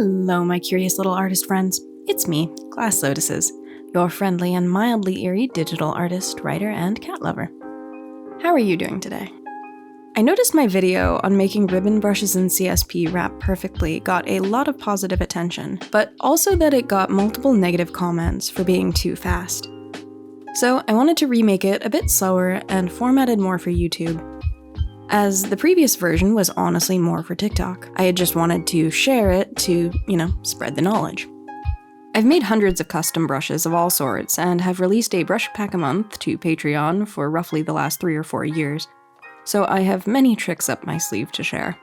Hello, my curious little artist friends. It's me, Glass Lotuses, your friendly and mildly eerie digital artist, writer, and cat lover. How are you doing today? I noticed my video on making ribbon brushes in CSP wrap perfectly got a lot of positive attention, but also that it got multiple negative comments for being too fast. So I wanted to remake it a bit slower and formatted more for YouTube. As the previous version was honestly more for TikTok, I had just wanted to share it to, spread the knowledge. I've made hundreds of custom brushes of all sorts and have released a brush pack a month to Patreon for roughly the last 3 or 4 years, so I have many tricks up my sleeve to share.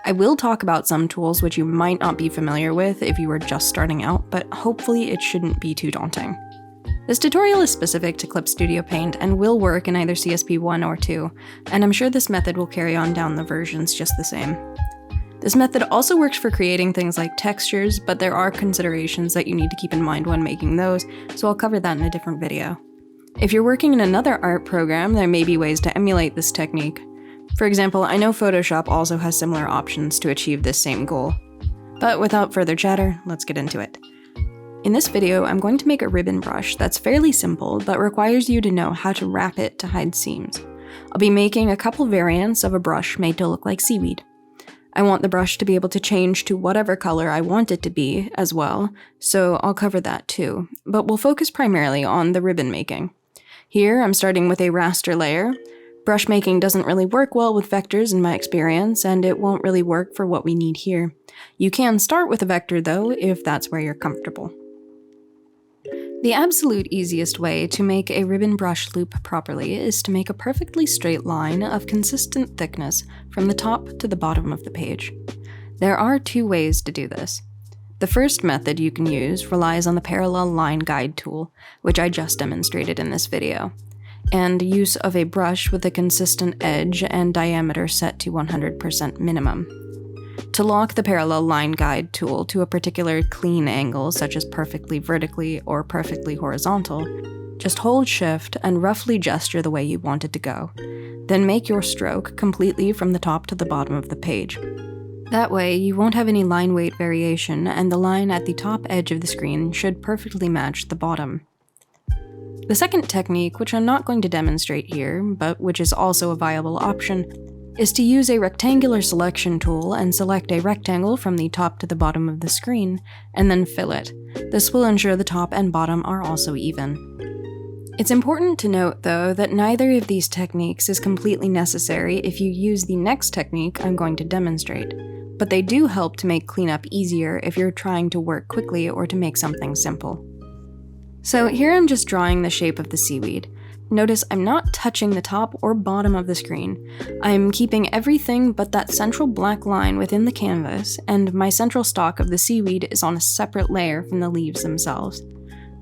I will talk about some tools which you might not be familiar with if you were just starting out, but hopefully it shouldn't be too daunting. This tutorial is specific to Clip Studio Paint and will work in either CSP 1 or 2, and I'm sure this method will carry on down the versions just the same. This method also works for creating things like textures, but there are considerations that you need to keep in mind when making those, so I'll cover that in a different video. If you're working in another art program, there may be ways to emulate this technique. For example, I know Photoshop also has similar options to achieve this same goal. But without further chatter, let's get into it. In this video, I'm going to make a ribbon brush that's fairly simple, but requires you to know how to wrap it to hide seams. I'll be making a couple variants of a brush made to look like seaweed. I want the brush to be able to change to whatever color I want it to be as well, so I'll cover that too, but we'll focus primarily on the ribbon making. Here, I'm starting with a raster layer. Brush making doesn't really work well with vectors in my experience, and it won't really work for what we need here. You can start with a vector though, if that's where you're comfortable. The absolute easiest way to make a ribbon brush loop properly is to make a perfectly straight line of consistent thickness from the top to the bottom of the page. There are 2 ways to do this. The first method you can use relies on the parallel line guide tool, which I just demonstrated in this video, and use of a brush with a consistent edge and diameter set to 100% minimum. To lock the parallel line guide tool to a particular clean angle, such as perfectly vertically or perfectly horizontal, just hold Shift and roughly gesture the way you want it to go. Then make your stroke completely from the top to the bottom of the page. That way, you won't have any line weight variation, and the line at the top edge of the screen should perfectly match the bottom. The second technique, which I'm not going to demonstrate here, but which is also a viable option, is to use a rectangular selection tool and select a rectangle from the top to the bottom of the screen, and then fill it. This will ensure the top and bottom are also even. It's important to note, though, that neither of these techniques is completely necessary if you use the next technique I'm going to demonstrate, but they do help to make cleanup easier if you're trying to work quickly or to make something simple. So here I'm just drawing the shape of the seaweed. Notice I'm not touching the top or bottom of the screen. I'm keeping everything but that central black line within the canvas, and my central stalk of the seaweed is on a separate layer from the leaves themselves.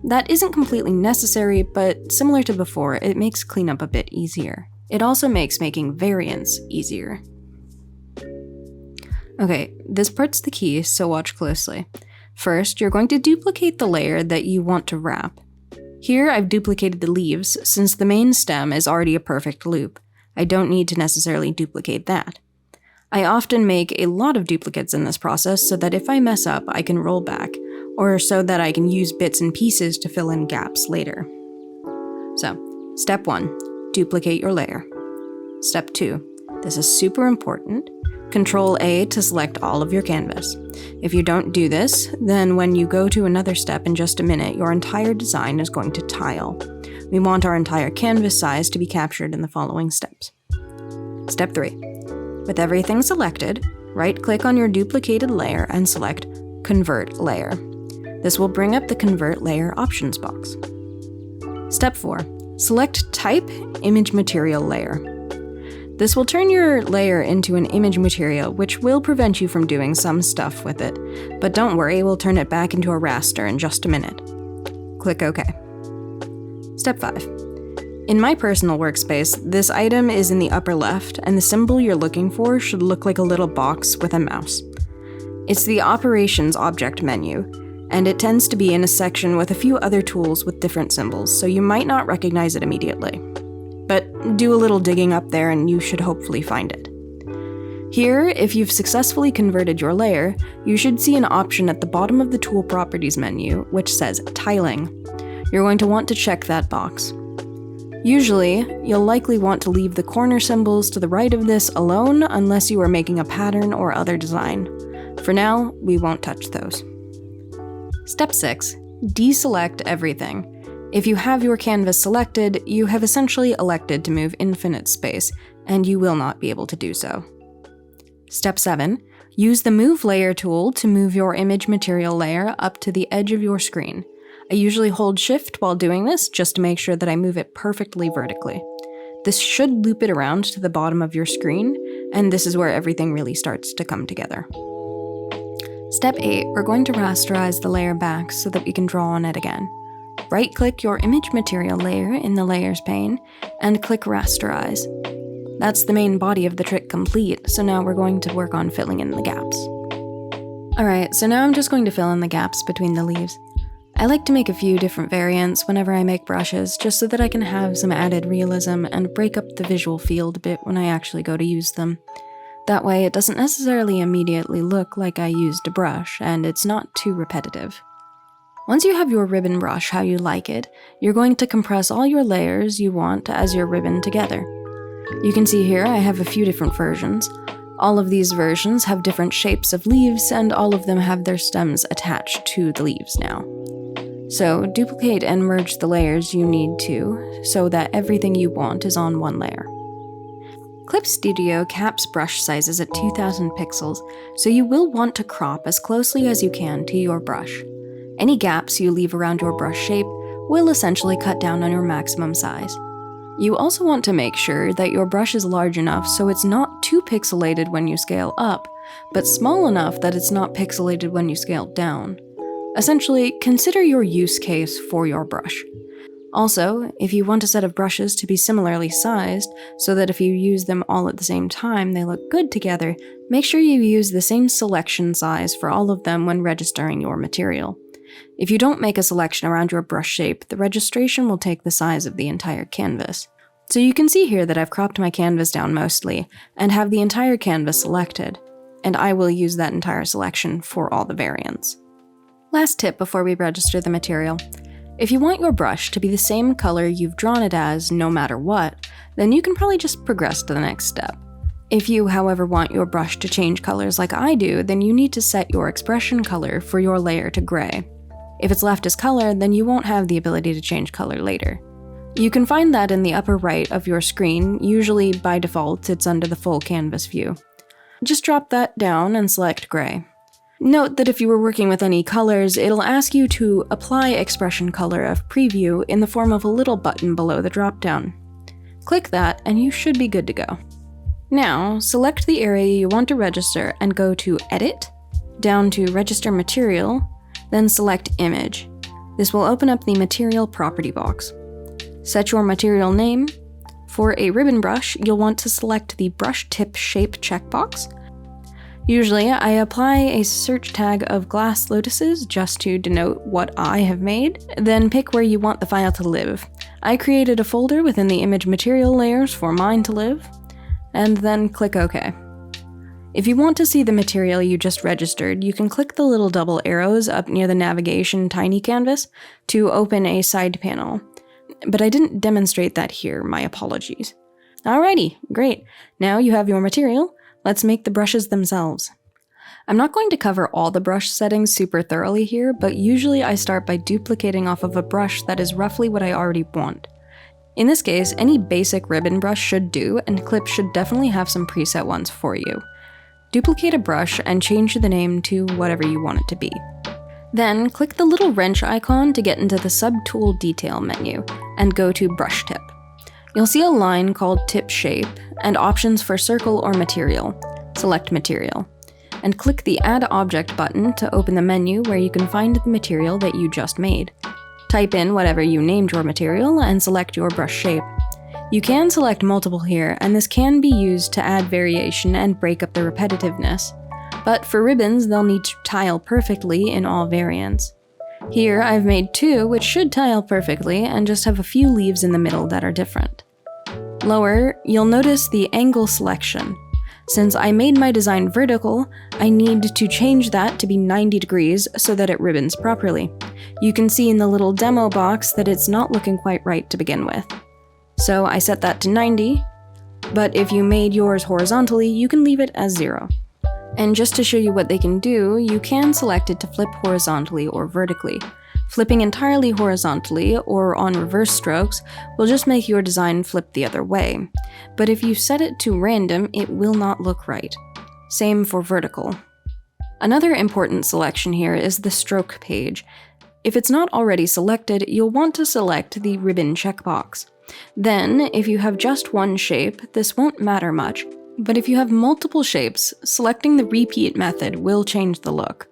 That isn't completely necessary, but similar to before, it makes cleanup a bit easier. It also makes making variants easier. Okay, this part's the key, so watch closely. First, you're going to duplicate the layer that you want to wrap. Here, I've duplicated the leaves, since the main stem is already a perfect loop. I don't need to necessarily duplicate that. I often make a lot of duplicates in this process so that if I mess up, I can roll back, or so that I can use bits and pieces to fill in gaps later. So, step 1, duplicate your layer. Step 2, this is super important. Control A to select all of your canvas. If you don't do this, then when you go to another step in just a minute, your entire design is going to tile. We want our entire canvas size to be captured in the following steps. Step 3. With everything selected, right-click on your duplicated layer and select Convert Layer. This will bring up the Convert Layer options box. Step 4. Select Type Image Material Layer. This will turn your layer into an image material, which will prevent you from doing some stuff with it, but don't worry, we'll turn it back into a raster in just a minute. Click OK. Step 5. In my personal workspace, this item is in the upper left, and the symbol you're looking for should look like a little box with a mouse. It's the Operations Object menu, and it tends to be in a section with a few other tools with different symbols, so you might not recognize it immediately. But do a little digging up there and you should hopefully find it. Here, if you've successfully converted your layer, you should see an option at the bottom of the Tool Properties menu which says Tiling. You're going to want to check that box. Usually, you'll likely want to leave the corner symbols to the right of this alone unless you are making a pattern or other design. For now, we won't touch those. Step 6. Deselect everything. If you have your canvas selected, you have essentially elected to move infinite space, and you will not be able to do so. Step 7. Use the Move Layer tool to move your image material layer up to the edge of your screen. I usually hold Shift while doing this just to make sure that I move it perfectly vertically. This should loop it around to the bottom of your screen, and this is where everything really starts to come together. Step 8. We're going to rasterize the layer back so that we can draw on it again. Right-click your image material layer in the Layers pane, and click Rasterize. That's the main body of the trick complete, so now we're going to work on filling in the gaps. Alright, so now I'm just going to fill in the gaps between the leaves. I like to make a few different variants whenever I make brushes, just so that I can have some added realism and break up the visual field a bit when I actually go to use them. That way it doesn't necessarily immediately look like I used a brush, and it's not too repetitive. Once you have your ribbon brush how you like it, you're going to compress all your layers you want as your ribbon together. You can see here I have a few different versions. All of these versions have different shapes of leaves, and all of them have their stems attached to the leaves now. So duplicate and merge the layers you need to, so that everything you want is on one layer. Clip Studio caps brush sizes at 2000 pixels, so you will want to crop as closely as you can to your brush. Any gaps you leave around your brush shape will essentially cut down on your maximum size. You also want to make sure that your brush is large enough so it's not too pixelated when you scale up, but small enough that it's not pixelated when you scale down. Essentially, consider your use case for your brush. Also, if you want a set of brushes to be similarly sized, so that if you use them all at the same time they look good together, make sure you use the same selection size for all of them when registering your material. If you don't make a selection around your brush shape, the registration will take the size of the entire canvas. So you can see here that I've cropped my canvas down mostly, and have the entire canvas selected, and I will use that entire selection for all the variants. Last tip before we register the material. If you want your brush to be the same color you've drawn it as no matter what, then you can probably just progress to the next step. If you, however, want your brush to change colors like I do, then you need to set your expression color for your layer to gray. If it's left as color, then you won't have the ability to change color later. You can find that in the upper right of your screen, usually by default it's under the full canvas view. Just drop that down and select gray. Note that if you were working with any colors, it'll ask you to apply expression color of preview in the form of a little button below the dropdown. Click that and you should be good to go. Now, select the area you want to register and go to Edit, down to Register Material, then select Image. This will open up the Material Property box. Set your material name. For a ribbon brush, you'll want to select the Brush Tip Shape checkbox. Usually, I apply a search tag of glass lotuses just to denote what I have made, then pick where you want the file to live. I created a folder within the image material layers for mine to live, and then click OK. If you want to see the material you just registered, you can click the little double arrows up near the navigation tiny canvas to open a side panel. But I didn't demonstrate that here, my apologies. Alrighty, great. Now you have your material. Let's make the brushes themselves. I'm not going to cover all the brush settings super thoroughly here, but usually I start by duplicating off of a brush that is roughly what I already want. In this case, any basic ribbon brush should do, and Clip should definitely have some preset ones for you. Duplicate a brush and change the name to whatever you want it to be. Then, click the little wrench icon to get into the Subtool Detail menu, and go to Brush Tip. You'll see a line called Tip Shape, and options for circle or material. Select Material, and click the Add Object button to open the menu where you can find the material that you just made. Type in whatever you named your material, and select your brush shape. You can select multiple here, and this can be used to add variation and break up the repetitiveness. But for ribbons, they'll need to tile perfectly in all variants. Here, I've made 2 which should tile perfectly and just have a few leaves in the middle that are different. Lower, you'll notice the angle selection. Since I made my design vertical, I need to change that to be 90 degrees so that it ribbons properly. You can see in the little demo box that it's not looking quite right to begin with. So I set that to 90, but if you made yours horizontally, you can leave it as 0. And just to show you what they can do, you can select it to flip horizontally or vertically. Flipping entirely horizontally or on reverse strokes will just make your design flip the other way. But if you set it to random, it will not look right. Same for vertical. Another important selection here is the stroke page. If it's not already selected, you'll want to select the ribbon checkbox. Then, if you have just one shape, this won't matter much. But if you have multiple shapes, selecting the repeat method will change the look.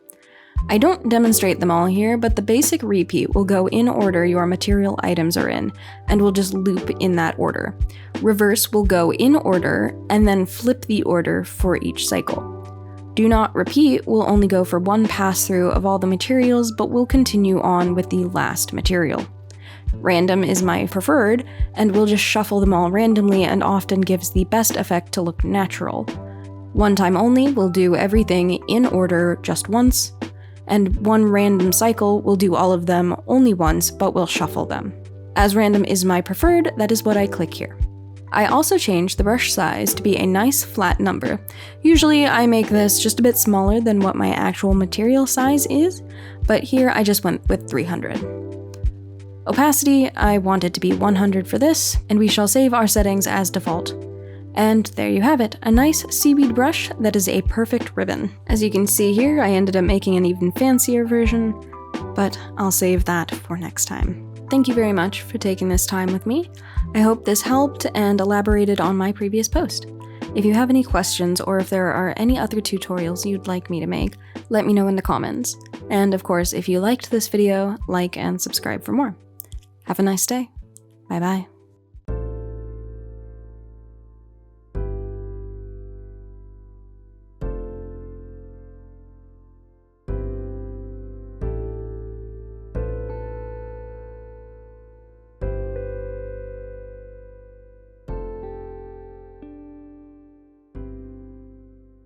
I don't demonstrate them all here, but the basic repeat will go in order your material items are in, and will just loop in that order. Reverse will go in order, and then flip the order for each cycle. Do not repeat will only go for one pass-through of all the materials, but will continue on with the last material. Random is my preferred, and will just shuffle them all randomly and often gives the best effect to look natural. One time only will do everything in order just once, and one random cycle will do all of them only once, but will shuffle them. As random is my preferred, that is what I click here. I also changed the brush size to be a nice flat number. Usually I make this just a bit smaller than what my actual material size is, but here I just went with 300. Opacity, I want it to be 100 for this, and we shall save our settings as default. And there you have it, a nice seaweed brush that is a perfect ribbon. As you can see here, I ended up making an even fancier version, but I'll save that for next time. Thank you very much for taking this time with me. I hope this helped and elaborated on my previous post. If you have any questions or if there are any other tutorials you'd like me to make, let me know in the comments. And of course, if you liked this video, like and subscribe for more. Have a nice day. Bye bye.